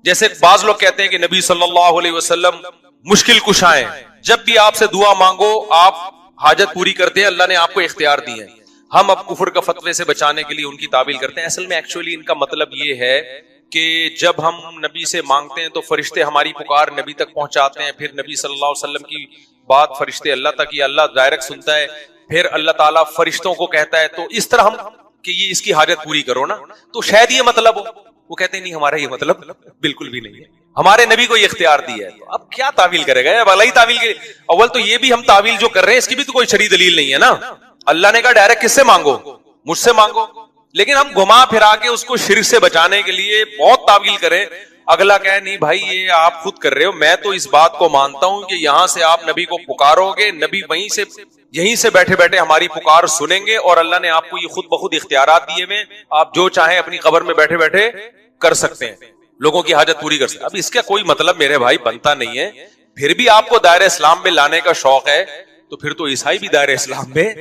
Speaker 2: جیسے بعض لوگ کہتے ہیں کہ نبی صلی اللہ علیہ وسلم مشکل کشا ہیں، جب بھی آپ سے دعا مانگو آپ حاجت پوری کرتے ہیں، اللہ نے آپ کو اختیار دی ہے۔ ہم اب کفر کا فتوے سے بچانے کے لیے ان کی تعویل کرتے ہیں۔ اصل میں ایکچولی ان کا مطلب یہ ہے کہ جب ہم نبی سے مانگتے ہیں تو فرشتے ہماری پکار نبی تک پہنچاتے ہیں، پھر نبی صلی اللہ علیہ وسلم کی بات فرشتے اللہ تک، یہ اللہ ڈائریکٹ سنتا ہے، پھر اللہ تعالیٰ فرشتوں کو کہتا ہے، تو اس طرح ہم کہ یہ اس کی حاجت پوری کرو نا، تو شاید یہ مطلب ہو۔ وہ کہتے ہیں نہیں ہمارا یہ مطلب بالکل بھی نہیں ہے، ہمارے نبی کو یہ اختیار دیا ہے، تو اب کیا تعویل کرے گا؟ اب اللہ ہی تعویل کے اول تو یہ بھی ہم تعویل جو کر رہے ہیں اس کی بھی تو کوئی شرعی دلیل نہیں ہے نا۔ اللہ نے کہا ڈائریکٹ کس سے مانگو؟ مجھ سے مانگو، لیکن ہم گھما پھرا کے اس کو شرک سے بچانے کے لیے بہت تعویل کریں، اگلا کہے نہیں بھائی یہ آپ خود کر رہے ہو، میں تو اس بات کو مانتا ہوں کہ یہاں سے آپ نبی کو پکارو گے، نبی وہیں سے یہیں سے بیٹھے بیٹھے ہماری پکار سنیں گے، اور اللہ نے آپ کو یہ خود بخود اختیارات دیے ہوئے، آپ جو چاہیں اپنی قبر میں بیٹھے بیٹھے کر سکتے ہیں، لوگوں کی حاجت پوری کر سکتے ہیں۔ اب اس کا کوئی مطلب میرے بھائی بنتا نہیں ہے۔ پھر بھی آپ کو دائرہ اسلام میں لانے کا شوق ہے تو پھر تو عیسائی بھی دائرہ اسلام میں،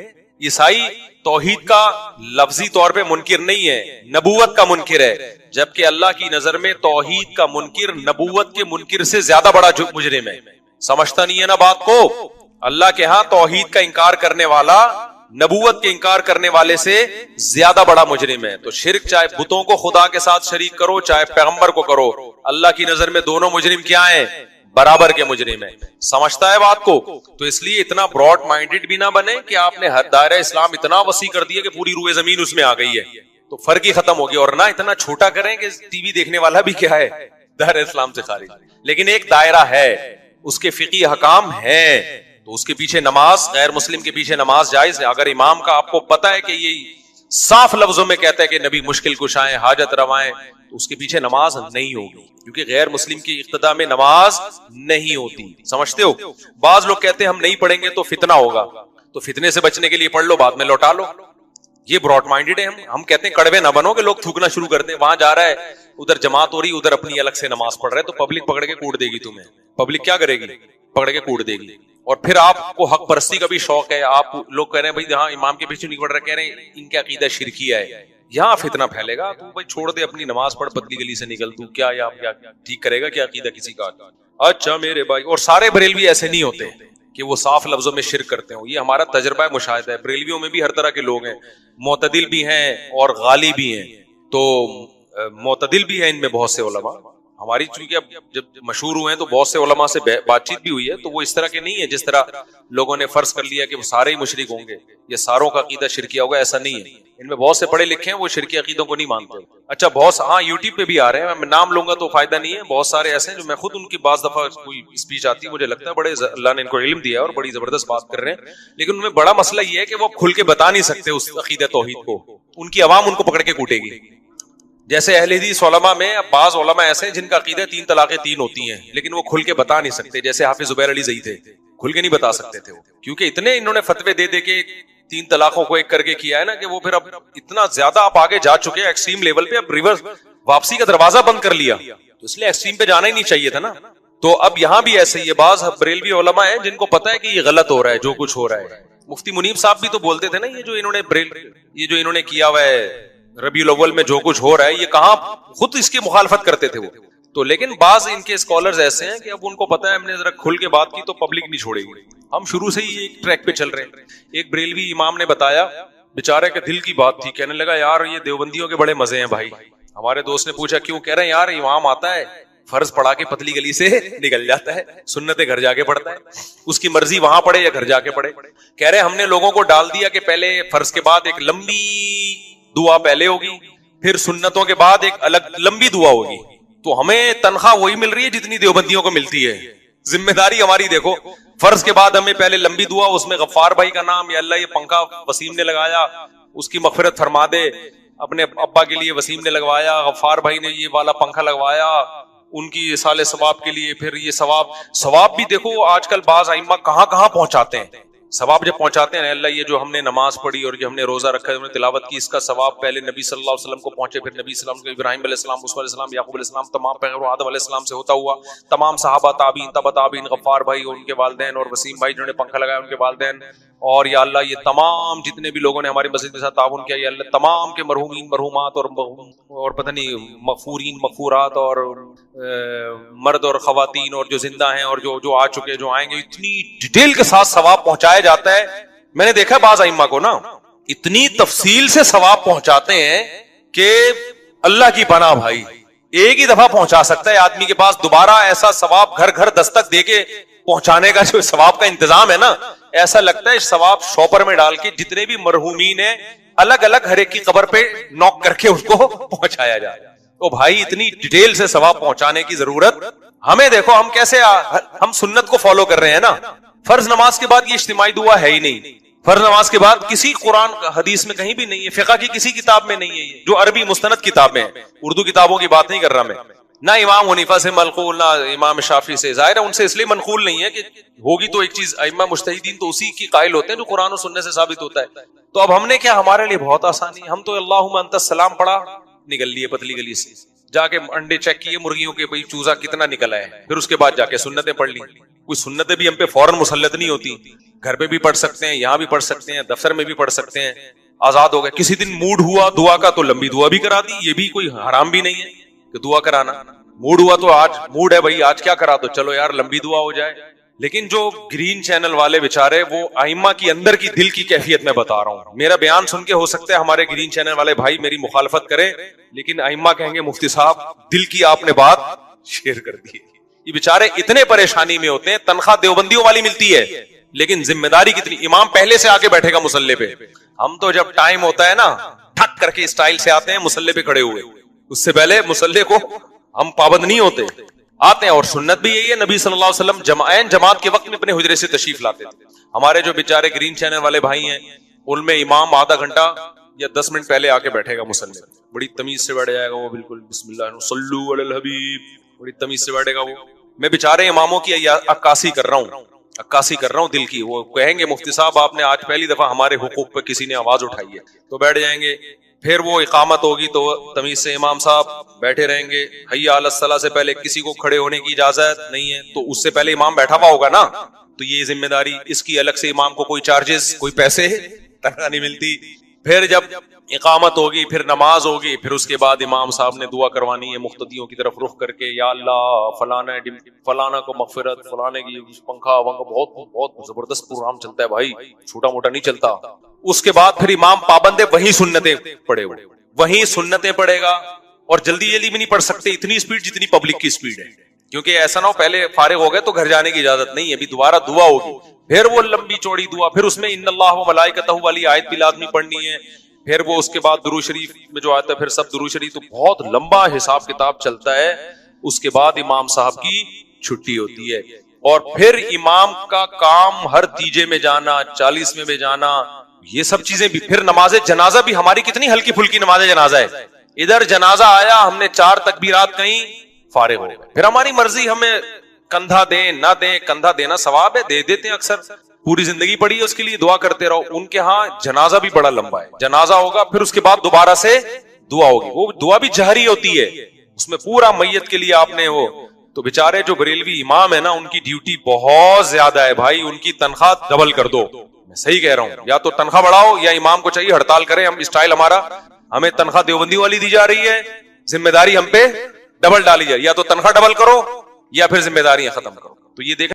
Speaker 2: عیسائی توحید کا لفظی طور پہ منکر نہیں ہے، نبوت کا منکر ہے، جبکہ اللہ کی نظر میں توحید کا منکر نبوت کے منکر سے زیادہ بڑا مجرم ہے۔ سمجھتا نہیں ہے نا بات کو؟ اللہ کے ہاں توحید کا انکار کرنے والا نبوت کے انکار کرنے والے سے زیادہ بڑا مجرم ہے۔ تو شرک چاہے بتوں کو خدا کے ساتھ شریک کرو چاہے پیغمبر کو کرو، اللہ کی نظر میں دونوں مجرم کیا ہیں؟ برابر کے مجرم ہیں۔ سمجھتا ہے بات کو؟ تو اس لیے اتنا براڈ مائنڈیڈ بھی نہ بنے کہ آپ نے دائرہ اسلام اتنا وسیع کر دیا کہ پوری روئے زمین اس میں آ گئی ہے، تو فرق ہی ختم ہو گیا، اور نہ اتنا چھوٹا کریں کہ ٹی وی دیکھنے والا بھی کیا ہے؟ دائرہ اسلام سے خارج۔ لیکن ایک دائرہ ہے، اس کے فقہی حکام ہیں، تو اس کے پیچھے نماز، غیر مسلم کے پیچھے نماز جائز ہے۔ اگر امام کا آپ کو پتا ہے کہ یہ صاف لفظوں میں کہتا ہے کہ نبی مشکل کشائیں حاجت روائیں، تو اس کے پیچھے نماز نہیں ہوگی، کیونکہ غیر مسلم کی اقتداء میں نماز نہیں ہوتی۔ سمجھتے ہو؟ بعض لوگ کہتے ہیں ہم نہیں پڑھیں گے تو فتنہ ہوگا، تو فتنے سے بچنے کے لیے پڑھ لو بعد میں لوٹا لو۔ یہ براڈ مائنڈیڈ ہے۔ ہم کہتے ہیں کڑوے نہ بنو کہ لوگ تھوکنا شروع کر دیں، وہاں جا رہا ہے ادھر جماعت ہو رہی ادھر اپنی الگ سے نماز پڑھ رہے، تو پبلک پکڑ کے کوٹ دے گی تمہیں۔ پبلک کیا کرے گی؟ پکڑ کے کوٹ دے گی. اور پھر آپ کو حق پرستی کا بھی شوق ہے, آپ لوگ کہہ رہے ہیں بھائی ہاں امام کے پیچھے نہیں پڑھ رہے, کہہ رہے ہیں ان کا عقیدہ شرکیہ ہے, یہاں فتنہ پھیلے گا. تو بھائی چھوڑ دے, اپنی نماز پڑھ, پتلی گلی سے نکل, تو کیا ٹھیک کرے گا کیا عقیدہ کسی کا. اچھا میرے بھائی, اور سارے بریلوی ایسے نہیں ہوتے کہ وہ صاف لفظوں میں شرک کرتے ہوں, یہ ہمارا تجربہ مشاہدہ ہے. بریلویوں میں بھی ہر طرح کے لوگ ہیں, معتدل بھی ہیں اور غالی بھی ہیں. تو معتدل بھی ہیں ان میں بہت سے علماء. ہماری چونکہ اب جب مشہور ہوئے ہیں تو بہت سے علماء سے بات چیت بھی ہوئی ہے, تو وہ اس طرح کے نہیں ہے جس طرح لوگوں نے فرض کر لیا کہ وہ سارے ہی مشرک ہوں گے یا ساروں کا عقیدہ شرکیہ ہوگا. ایسا نہیں ہے, ان میں بہت سے پڑھے لکھے ہیں وہ شرکی عقیدوں کو نہیں مانتے. اچھا بہت ہاں یوٹیوب پہ بھی آ رہے ہیں, میں نام لوں گا تو فائدہ نہیں ہے, بہت سارے ایسے ہیں جو میں خود ان کی بعض دفعہ کوئی اسپیچ آتی ہے مجھے لگتا ہے بڑے اللہ نے ان کو علم دیا ہے اور بڑی زبردست بات کر رہے ہیں, لیکن ان میں بڑا مسئلہ یہ ہے کہ وہ کھل کے بتا نہیں سکتے اس عقیدہ توحید کو. ان کی عوام ان کو پکڑ کے کوٹے گی. جیسے اہل حدیث علماء میں بعض علماء ایسے ہیں جن کا عقیدہ 3 طلاقیں 3 ہوتی ہیں, لیکن وہ کھل کے بتا نہیں سکتے. جیسے حافظ زبیر علی زئی تھے, کھل کے نہیں بتا سکتے تھے وہ, کیونکہ اتنے انہوں نے فتوے دے دے کے 3 طلاقوں کو ایک کر کے کیا ہے نا کہ وہ پھر اب اتنا زیادہ آپ آگے جا چکے ہیں ایکسٹریم لیول پہ, اب ریورس واپسی کا دروازہ بند کر لیا, تو اس لیے ایکسٹریم پہ جانا ہی نہیں چاہیے تھا نا. تو اب یہاں بھی ایسے ہی ہے, بعض بریلوی علماء ہیں جن کو پتا ہے کہ یہ غلط ہو رہا ہے جو کچھ ہو رہا ہے. مفتی منیب صاحب بھی تو بولتے تھے نا, یہ جو انہوں نے کیا ہوا ہے ربیع الاول میں جو کچھ ہو رہا ہے, یہ کہاں خود اس کی مخالفت کرتے تھے وہ تو. لیکن بعض ان کے اسکالرز ایسے ہیں کہ اب ان کو پتا ہے ہم نے ذرا کھل کے بات کی تو پبلک نہیں چھوڑے گی, ہم شروع سے ہی ایک ٹریک پہ چل رہے ہیں. ایک بریلوی امام نے بتایا, بیچارے کے دل کی بات تھی, کہنے لگا یار یہ دیوبندیوں کے بڑے مزے ہیں بھائی. ہمارے دوست نے پوچھا کیوں, کہہ رہے ہیں یار امام آتا ہے فرض پڑھا کے پتلی گلی سے نکل جاتا ہے, سنتیں گھر جا کے پڑھتا ہے, اس کی مرضی وہاں پڑھے یا گھر جا کے پڑھے. کہہ رہے ہم نے لوگوں کو ڈال دیا کہ پہلے فرض کے بعد ایک لمبی دعا پہلے ہوگی, پھر سنتوں کے بعد ایک الگ لمبی دعا ہوگی, تو ہمیں تنخواہ وہی مل رہی ہے جتنی دیوبندیوں کو ملتی ہے. ذمہ داری ہماری دیکھو, فرض کے بعد ہمیں پہلے لمبی دعا, اس میں غفار بھائی کا نام, یا اللہ یہ پنکھا وسیم نے لگایا اس کی مغفرت فرما دے, اپنے ابا کے لیے وسیم نے لگوایا, غفار بھائی نے یہ والا پنکھا لگوایا ان کی سال ثواب کے لیے, پھر یہ ثواب بھی دیکھو آج کل بعض ائمہ کہاں کہاں پہنچاتے ہیں. ثواب جب پہنچاتے ہیں اللہ یہ جو ہم نے نماز پڑھی اور جو ہم نے روزہ رکھا ہے, ہم نے تلاوت کی, اس کا ثواب پہلے نبی صلی اللہ علیہ وسلم کو پہنچے, پھر نبی صلی اللہ علیہ وسلم, ابراہیم علیہ السلام, موسیٰ علیہ السلام, یعقوب علیہ السلام, تمام پیغمبروں, آدم علیہ السلام سے ہوتا ہوا تمام صحابہ, تابعین, تبع تابعین, غفار بھائی اور ان کے والدین, اور وسیم بھائی جنہوں نے پنکھا لگایا ان کے والدین, اور یا اللہ یہ تمام جتنے بھی لوگوں نے ہماری مسجد کے ساتھ تعاون کیا, یا اللہ تمام کے مرحومین مرحومات اور پتہ نہیں مغفورین مغفورات اور مرد اور خواتین اور جو زندہ ہیں اور جو آ چکے جو آئیں گے, اتنی ڈیٹیل کے ساتھ ثواب پہنچایا جاتا ہے. میں نے دیکھا بعض ائمہ کو نا اتنی تفصیل سے ثواب پہنچاتے ہیں کہ اللہ کی پناہ بھائی, ایک ہی دفعہ پہنچا سکتا ہے آدمی کے پاس, دوبارہ ایسا ثواب گھر گھر دستک دے کے پہنچانے کا جو ثواب کا انتظام ہے نا, ایسا لگتا ہے ثواب شاپر میں ڈال کے جتنے بھی مرحومین ہیں الگ الگ ہر ایک کی قبر پہ نوک کر کے اس کو پہنچایا جائے. تو بھائی اتنی ڈیٹیل سے ثواب پہنچانے کی ضرورت ہمیں, دیکھو ہم کیسے ہم سنت کو فالو کر رہے ہیں نا. فرض نماز کے بعد یہ اجتماعی دعا ہے ہی نہیں, فرض نماز کے بعد کسی قرآن حدیث میں کہیں بھی نہیں ہے, فقہ کی کسی کتاب میں نہیں ہے, یہ جو عربی مستند کتاب میں ہے, اردو کتابوں کی بات نہیں کر رہا میں, نہ امام حنیفہ سے منقول, نہ امام شافعی سے. ظاہر ہے ان سے اس لیے منقول نہیں ہے کہ ہوگی تو ایک چیز, ائمہ مجتہدین تو اسی کی قائل ہوتے ہیں جو قرآن و سنت سے ثابت ہوتا ہے. تو اب ہم نے کیا, ہمارے لیے بہت آسانی, ہم تو اللہم انت السلام پڑھا, نکل لیے پتلی گلی سے, جا کے انڈے چیک کیے مرغیوں کے, بھائی چوزا کتنا نکلا ہے, پھر اس کے بعد جا کے سنتیں پڑھ لی. کوئی سنتیں بھی ہم پہ فوراً مسلط نہیں ہوتی, گھر پہ بھی پڑھ سکتے ہیں, یہاں بھی پڑھ سکتے ہیں, دفتر میں بھی پڑھ سکتے ہیں, آزاد ہو گئے. کسی دن موڈ ہوا دعا کا تو لمبی دعا بھی کرا دی, یہ بھی کوئی حرام بھی نہیں ہے کہ دعا کرانا. موڈ ہوا تو آج موڈ ہے بھائی آج کیا کرا, تو چلو یار لمبی دعا ہو جائے. لیکن جو گرین چینل والے بےچارے, وہ ائمہ کی اندر کی دل کی کیفیت میں بتا رہا ہوں. میرا بیان سن کے ہو سکتا ہے ہمارے گرین چینل والے بھائی میری مخالفت کریں, لیکن ائمہ کہیں گے مفتی صاحب دل کی آپ نے بات شیئر کر دی. یہ بےچارے اتنے پریشانی میں ہوتے ہیں, تنخواہ دیوبندیوں والی ملتی ہے لیکن ذمہ داری کتنی. امام پہلے سے آگے بیٹھے گا مصلی پہ, ہم تو جب ٹائم ہوتا ہے نا ٹھک کر کے اسٹائل سے آتے ہیں مصلی پہ کھڑے ہوئے, اس سے پہلے مصلی کو ہم پابند نہیں ہوتے, آتے ہیں. اور سنت بھی یہی ہے, نبی صلی اللہ علیہ وسلم جماعت کے وقت میں اپنے حجرے سے تشریف لاتے تھے. ہمارے جو بیچارے گرین چینل والے بھائی ہیں ان میں امام آدھا گھنٹہ یا 10 منٹ پہلے آ کے بیٹھے گا مصلی, بڑی تمیز سے بیٹھ جائے گا وہ, بالکل بسم اللہ صلو علی الحبیب, بڑی تمیز سے بیٹھے گا وہ. میں بیچارے اماموں کی عکاسی کر رہا ہوں عکاسی کر رہا ہوں دل کی. وہ کہیں گے مفتی صاحب آپ نے آج پہلی دفعہ ہمارے حقوق پہ کسی نے آواز اٹھائی ہے, تو بیٹھ جائیں گے. پھر وہ اقامت ہوگی تو تمیز سے امام صاحب بیٹھے رہیں گے. حی علی الصلاۃ سے پہلے کسی کو کھڑے ہونے کی اجازت نہیں ہے, تو اس سے پہلے امام بیٹھا ہوا ہوگا نا, تو یہ ذمہ داری اس کی. الگ سے امام کو کوئی چارجز, کوئی پیسے, تنخواہ نہیں ملتی. پھر جب اقامت ہوگی, پھر نماز ہوگی, پھر اس کے بعد امام صاحب نے دعا کروانی ہے مقتدیوں کی طرف رخ کر کے, یا اللہ فلانا کو مغفرت, فلانے کی پنکھا بہت بہت زبردست پروگرام چلتا ہے بھائی, چھوٹا موٹا نہیں چلتا. اس کے بعد پھر امام پابند ہے, وہی سنتیں پڑھے ہوئے, وہی سنتیں پڑھے گا. اور جلدی جلدی بھی نہیں پڑھ سکتے اتنی اسپیڈ جتنی پبلک کی اسپیڈ ہے, کیونکہ ایسا نہ ہو پہلے فارغ ہو گئے تو گھر جانے کی اجازت نہیں ہے, ابھی دوبارہ دعا ہوگی, پھر وہ لمبی چوڑی دعا, پھر اس میں ان اللہ و ملائکتہ والی آیت بھی لازمی پڑھنی ہے. پھر وہ اس کے بعد درود شریف میں جو آتا ہے پھر سب درود شریف, تو بہت لمبا حساب کتاب چلتا ہے. اس کے بعد امام صاحب کی چھٹی ہوتی ہے. اور پھر امام کا کام ہر تیجے میں جانا, 40ویں میں جانا, یہ سب چیزیں بھی. پھر نماز جنازہ بھی ہماری کتنی ہلکی پھلکی نماز جنازہ ہے, ادھر جنازہ آیا ہم نے 4 تکبیرات کہیں, فارغ ہو گئے. پھر ہماری مرضی, ہمیں کندھا دیں نہ دیں, کندھا دینا ثواب ہے, دے دیتے ہیں اکثر, پوری زندگی پڑی ہے اس کے لیے, دعا کرتے رہو. ان کے ہاں جنازہ بھی بڑا لمبا ہے, جنازہ ہوگا پھر اس کے بعد دوبارہ سے دعا ہوگی. وہ دعا بھی جہری ہوتی ہے, اس میں پورا میت کے لیے آپ نے وہ. تو بیچارے جو بریلوی امام ہے نا, ان کی ڈیوٹی بہت زیادہ ہے بھائی, ان کی تنخواہ ڈبل کر دو. میں صحیح کہہ رہا ہوں, یا تو تنخواہ بڑھاؤ, یا امام کو چاہیے ہڑتال کریں. ہم اسٹائل ہمارا, ہمیں تنخواہ دیوبندی والی دی جا رہی ہے, ذمہ داری ہم پہ ڈبل ڈالی جائے, یا تو تنخواہ ڈبل کرو یا پھر ذمہ داریاں ختم کرو. تو یہ دیکھ